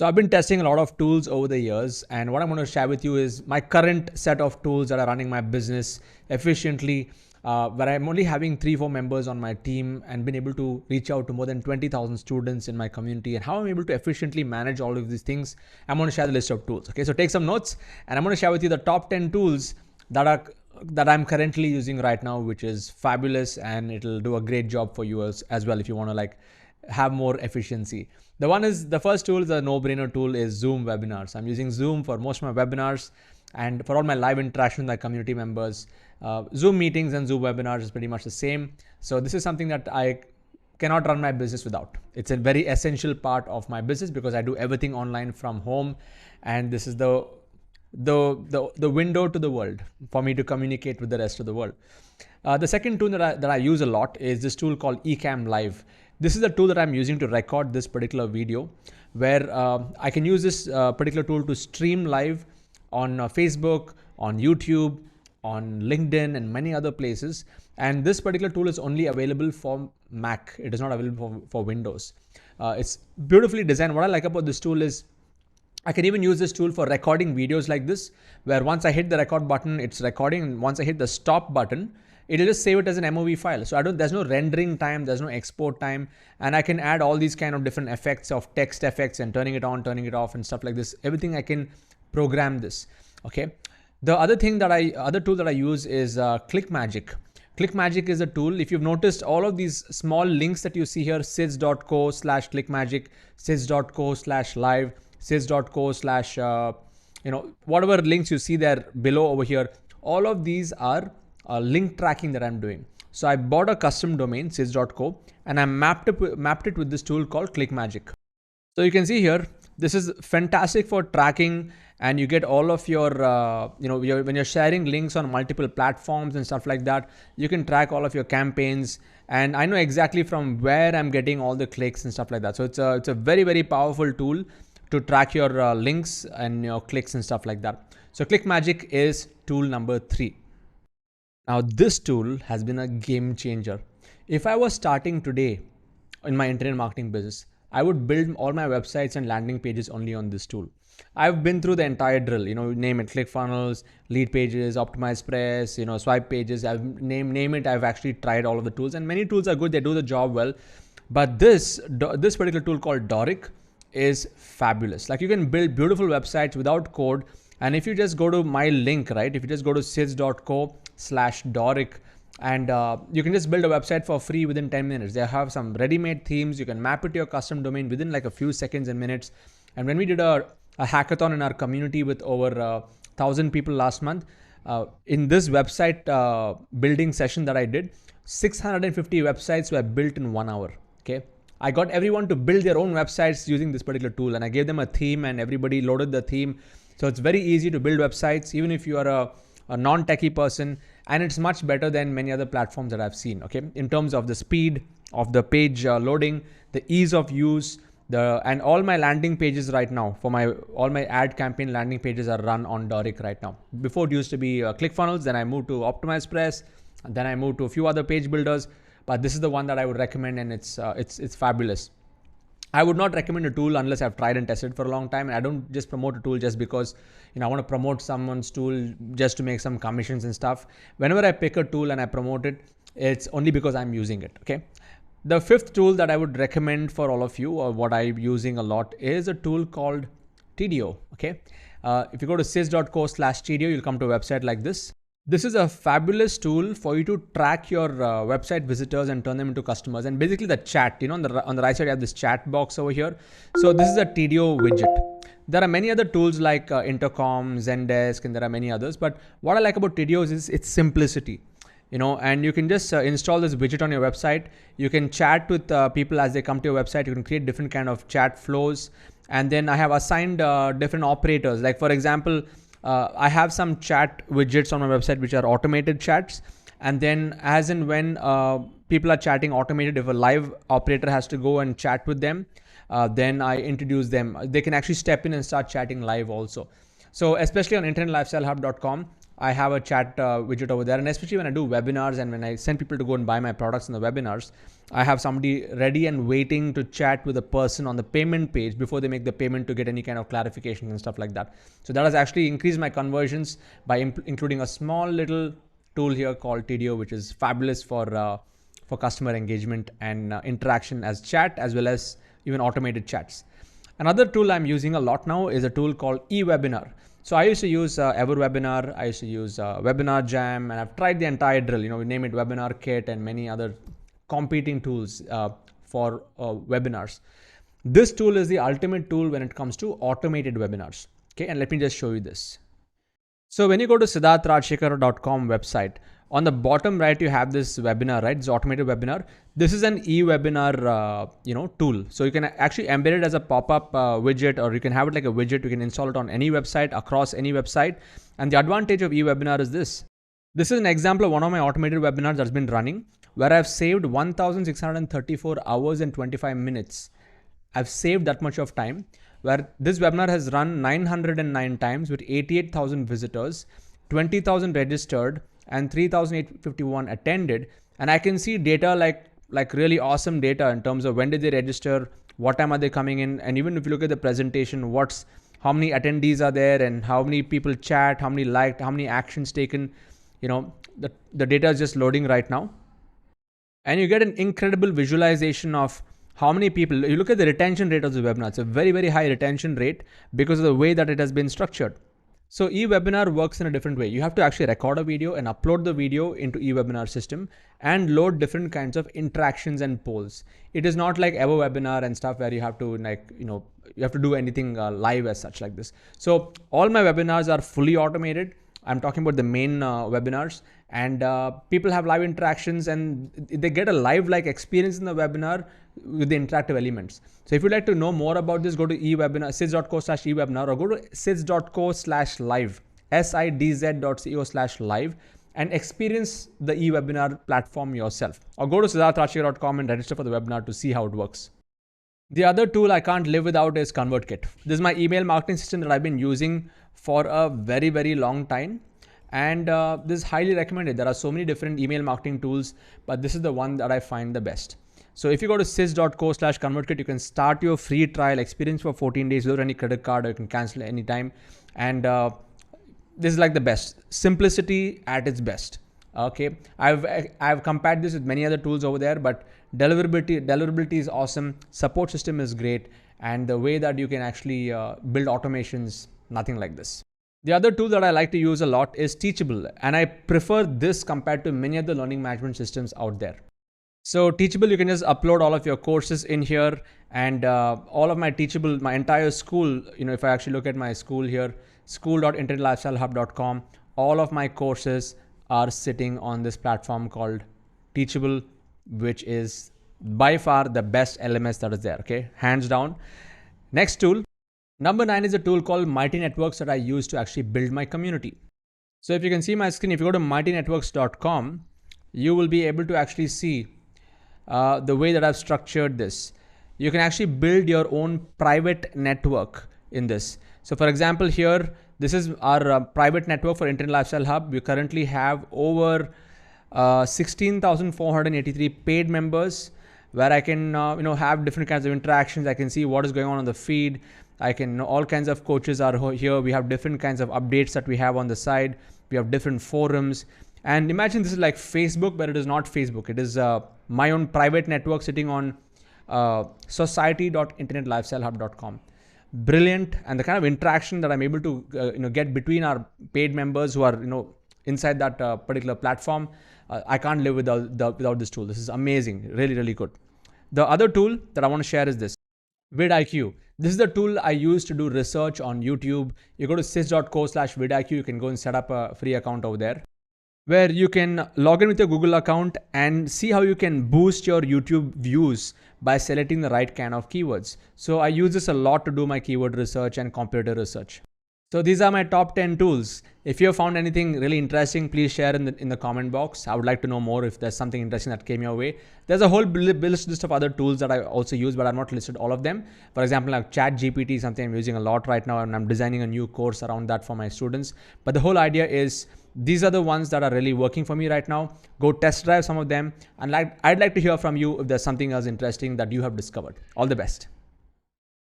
So I've been testing a lot of tools over the years, and what I'm going to share with you is my current set of tools that are running my business efficiently, where I'm only having 3-4 members on my team and been able to reach out to more than 20,000 students in my community, and how I'm able to efficiently manage all of these things. I'm going to share the list of tools. Okay, so take some notes, and I'm going to share with you the top 10 tools that I'm currently using right now, which is fabulous, and it'll do a great job for you as well if you want to have more efficiency. The first tool is a no-brainer tool is Zoom webinars. I'm using Zoom for most of my webinars and for all my live interaction with my community members. Zoom meetings and Zoom webinars is pretty much the same. So this is something that I cannot run my business without. It's a very essential part of my business because I do everything online from home, and this is the window to the world for me to communicate with the rest of the world. The second tool that I use a lot is this tool called Ecam Live. This is the tool that I'm using to record this particular video, where I can use this particular tool to stream live on Facebook, on YouTube, on LinkedIn, and many other places. And this particular tool is only available for Mac. It is not available for Windows. It's beautifully designed. What I like about this tool is I can even use this tool for recording videos like this, where once I hit the record button, it's recording, and once I hit the stop button, it'll just save it as an MOV file. So there's no rendering time, there's no export time, and I can add all these kind of different effects of text effects and turning it on, turning it off, and stuff like this. Everything I can program this. Okay. The other tool that I use is Clickmagic. Clickmagic is a tool. If you've noticed, all of these small links that you see here, Sidz.co/Clickmagic, Sidz.co/live, Sidz.co/ whatever links you see there below over here, all of these are link tracking that I'm doing. So I bought a custom domain, Sidz.co, and I mapped it with this tool called Clickmagic. So you can see here, this is fantastic for tracking, and you get all of your, when you're sharing links on multiple platforms and stuff like that, you can track all of your campaigns, and I know exactly from where I'm getting all the clicks and stuff like that. So it's a very, very powerful tool to track your links and your clicks and stuff like that. So Clickmagic is tool number 3. Now this tool has been a game changer. If I was starting today in my internet marketing business, I would build all my websites and landing pages only on this tool. I've been through the entire drill, name it, ClickFunnels, lead pages, optimized press, swipe pages, name it. I've actually tried all of the tools, and many tools are good. They do the job well, but this particular tool called Doric is fabulous. Like, you can build beautiful websites without code. And if you just go to my link, right? If you just go to Sidz.co/Doric, and you can just build a website for free within 10 minutes. They have some ready-made themes. You can map it to your custom domain within like a few seconds and minutes. And when we did a hackathon in our community with over 1,000 people last month, in this website building session that I did, 650 websites were built in 1 hour. Okay. I got everyone to build their own websites using this particular tool, and I gave them a theme, and everybody loaded the theme. So it's very easy to build websites, even if you are a non-techie person, and it's much better than many other platforms that I've seen. Okay, in terms of the speed of the page loading, the ease of use, and all my landing pages right now for all my ad campaign landing pages are run on Doric right now. Before it used to be ClickFunnels, then I moved to Optimized Press, and then I moved to a few other page builders. But this is the one that I would recommend, and it's fabulous. I would not recommend a tool unless I've tried and tested for a long time. And I don't just promote a tool just because I want to promote someone's tool just to make some commissions and stuff. Whenever I pick a tool and I promote it, it's only because I'm using it. Okay. The fifth tool that I would recommend for all of you, or what I'm using a lot, is a tool called TDO. Okay. If you go to Sidz.co/TDO, you'll come to a website like this. This is a fabulous tool for you to track your website visitors and turn them into customers. And basically the chat, on the right side, you have this chat box over here. So this is a TDO widget. There are many other tools like Intercom, Zendesk, and there are many others. But what I like about TDOs is its simplicity, and you can just install this widget on your website. You can chat with people as they come to your website. You can create different kind of chat flows. And then I have assigned different operators. Like, for example, I have some chat widgets on my website which are automated chats, and then as and when people are chatting automated, if a live operator has to go and chat with them, then I introduce them. They can actually step in and start chatting live also. So especially on internetlifestylehub.com, I have a chat widget over there. And especially when I do webinars and when I send people to go and buy my products in the webinars, I have somebody ready and waiting to chat with a person on the payment page before they make the payment to get any kind of clarification and stuff like that. So that has actually increased my conversions by including a small little tool here called TDO, which is fabulous for customer engagement and interaction as chat, as well as even automated chats. Another tool I'm using a lot now is a tool called Ewebinar. So I used to use Ewebinar, I used to use Webinar Jam, and I've tried the entire drill. We name it Webinar Kit and many other competing tools for webinars. This tool is the ultimate tool when it comes to automated webinars. Okay, and let me just show you this. So when you go to siddharthrajsekar.com website, on the bottom right, you have this webinar, right? It's automated webinar. This is an Ewebinar, tool. So you can actually embed it as a pop-up widget, or you can have it like a widget. You can install it on any website, across any website. And the advantage of Ewebinar is this. This is an example of one of my automated webinars that's been running, where I've saved 1,634 hours and 25 minutes. I've saved that much of time, where this webinar has run 909 times with 88,000 visitors, 20,000 registered, and 3,851 attended. And I can see data like really awesome data in terms of when did they register, what time are they coming in, and even if you look at the presentation, how many attendees are there, and how many people chat, how many liked, how many actions taken. The data is just loading right now, and you get an incredible visualization of how many people. You look at the retention rate of the webinar. It's a very, very high retention rate because of the way that it has been structured. So Ewebinar works in a different way. You have to actually record a video and upload the video into Ewebinar system and load different kinds of interactions and polls. It is not like Ewebinar and stuff where you have to you have to do anything live as such like this. So all my webinars are fully automated. I'm talking about the main webinars, and people have live interactions and they get a live-like experience in the webinar with the interactive elements. So if you'd like to know more about this, go to Ewebinar, sidz.co/ewebinar, or go to sidz.co/live, sidz.co/live, and experience the Ewebinar platform yourself. Or go to siddharthrajsekar.com and register for the webinar to see how it works. The other tool I can't live without is ConvertKit. This is my email marketing system that I've been using for a very, very long time. And this is highly recommended. There are so many different email marketing tools, but this is the one that I find the best. So if you go to sidz.co/ConvertKit, you can start your free trial experience for 14 days without any credit card, or you can cancel anytime. And this is like the best. Simplicity at its best. Okay, I've compared this with many other tools over there, but deliverability is awesome. Support system is great, and the way that you can actually build automations, nothing like this. The other tool that I like to use a lot is Teachable, and I prefer this compared to many other learning management systems out there. So Teachable, you can just upload all of your courses in here, and all of my Teachable, my entire school, if I actually look at my school here, school.internetlifestylehub.com, all of my courses are sitting on this platform called Teachable, which is by far the best LMS that is there, okay? Hands down. Next tool. Number 9 is a tool called Mighty Networks that I use to actually build my community. So if you can see my screen, if you go to mightynetworks.com, you will be able to actually see the way that I've structured this. You can actually build your own private network in this. So for example, here, this is our private network for Internet Lifestyle Hub. We currently have over 16,483 paid members, where I can have different kinds of interactions. I can see what is going on the feed. I can know all kinds of coaches are here. We have different kinds of updates that we have on the side. We have different forums. And imagine this is like Facebook, but it is not Facebook. It is my own private network sitting on society.internetlifestylehub.com. Brilliant. And the kind of interaction that I'm able to get between our paid members who are inside that particular platform, I can't live without this tool. This is amazing. Really, really good. The other tool that I want to share is this, VidIQ. This is the tool I use to do research on YouTube. You go to sidz.co/VidIQ. You can go and set up a free account over there, where you can log in with your Google account and see how you can boost your YouTube views by selecting the right kind of keywords. So I use this a lot to do my keyword research and competitor research. So these are my top 10 tools. If you have found anything really interesting, please share in the comment box. I would like to know more if there's something interesting that came your way. There's a whole list of other tools that I also use, but I've not listed all of them. For example, like ChatGPT is something I'm using a lot right now, and I'm designing a new course around that for my students. But the whole idea is these are the ones that are really working for me right now. Go test drive some of them. And I'd like to hear from you if there's something else interesting that you have discovered. All the best.